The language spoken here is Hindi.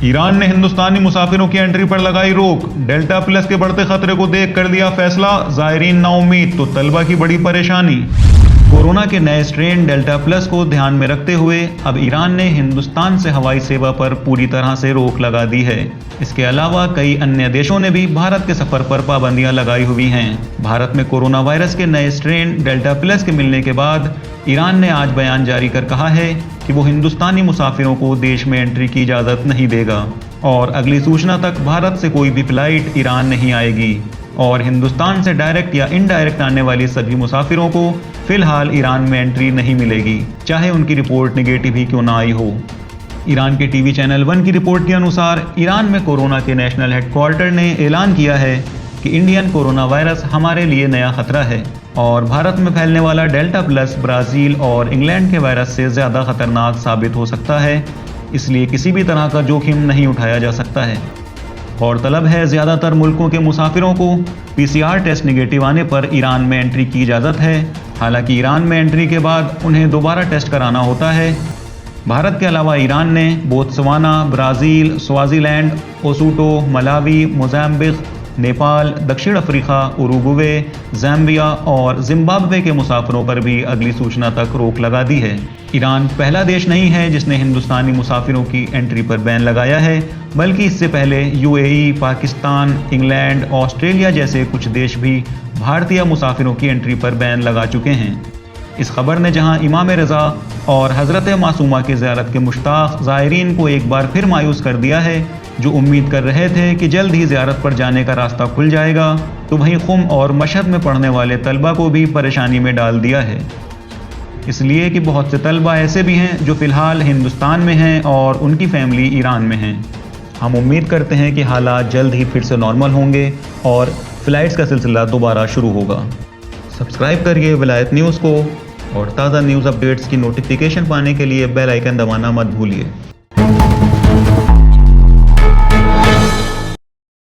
ईरान ने हिंदुस्तानी मुसाफिरों की एंट्री पर लगाई रोक। डेल्टा प्लस के बढ़ते खतरे को देख कर लिया फैसला, ज़ायरीन नाउम्मीद तो तलबा की बड़ी परेशानी। कोरोना के नए स्ट्रेन डेल्टा प्लस को ध्यान में रखते हुए अब ईरान ने हिंदुस्तान से हवाई सेवा पर पूरी तरह से रोक लगा दी है। इसके अलावा कई अन्य देशों ने भी भारत के सफर पर पाबंदियां लगाई हुई हैं। भारत में कोरोना वायरस के नए स्ट्रेन डेल्टा प्लस के मिलने के बाद ईरान ने आज बयान जारी कर कहा है कि वो हिंदुस्तानी मुसाफिरों को देश में एंट्री की इजाज़त नहीं देगा और अगली सूचना तक भारत से कोई भी फ्लाइट ईरान नहीं आएगी और हिंदुस्तान से डायरेक्ट या इनडायरेक्ट आने वाले सभी मुसाफिरों को फिलहाल ईरान में एंट्री नहीं मिलेगी, चाहे उनकी रिपोर्ट नेगेटिव ही क्यों ना आई हो। ईरान के टीवी चैनल 1 की रिपोर्ट के अनुसार ईरान में कोरोना के नेशनल हेडक्वार्टर ने ऐलान किया है कि इंडियन कोरोना वायरस हमारे लिए नया खतरा है और भारत में फैलने वाला डेल्टा प्लस ब्राज़ील और इंग्लैंड के वायरस से ज़्यादा खतरनाक साबित हो सकता है, इसलिए किसी भी तरह का जोखिम नहीं उठाया जा सकता है। गौरतलब है ज़्यादातर मुल्कों के मुसाफिरों को PCR टेस्ट नेगेटिव आने पर ईरान में एंट्री की इजाज़त है। हालांकि ईरान में एंट्री के बाद उन्हें दोबारा टेस्ट कराना होता है। भारत के अलावा ईरान ने Botswana, Brazil, Swaziland, Lesotho, Malawi, Mozambique, Nepal, दक्षिण अफ्रीका, उरुग्वे, ज़ाम्बिया और जिम्बाब्वे के मुसाफिरों पर भी अगली सूचना तक रोक लगा दी है। ईरान पहला देश नहीं है जिसने हिंदुस्तानी मुसाफिरों की एंट्री पर बैन लगाया है, बल्कि इससे पहले UAE, पाकिस्तान, इंग्लैंड, ऑस्ट्रेलिया जैसे कुछ देश भी भारतीय मुसाफिरों की एंट्री पर बैन लगा चुके हैं। इस खबर ने जहां इमाम रज़ा और हज़रत मासूमा की ज़ियारत के मुश्ताक़ ज़ायरीन को एक बार फिर मायूस कर दिया है, जो उम्मीद कर रहे थे कि जल्द ही ज़ियारत पर जाने का रास्ता खुल जाएगा, तो वहीं ख़ुम और मशहद में पढ़ने वाले तलबा को भी परेशानी में डाल दिया है। इसलिए कि बहुत से तलबा ऐसे भी हैं जो फ़िलहाल हिंदुस्तान में हैं और उनकी फ़ैमिली ईरान में हैं। हम उम्मीद करते हैं कि हालात जल्द ही फिर से नॉर्मल होंगे और फ़्लाइट्स का सिलसिला दोबारा शुरू होगा। सब्सक्राइब करिए विलायत न्यूज़ को और ताज़ा न्यूज़ अपडेट्स की नोटिफिकेशन पाने के लिए बेल आइकन दबाना मत भूलिए।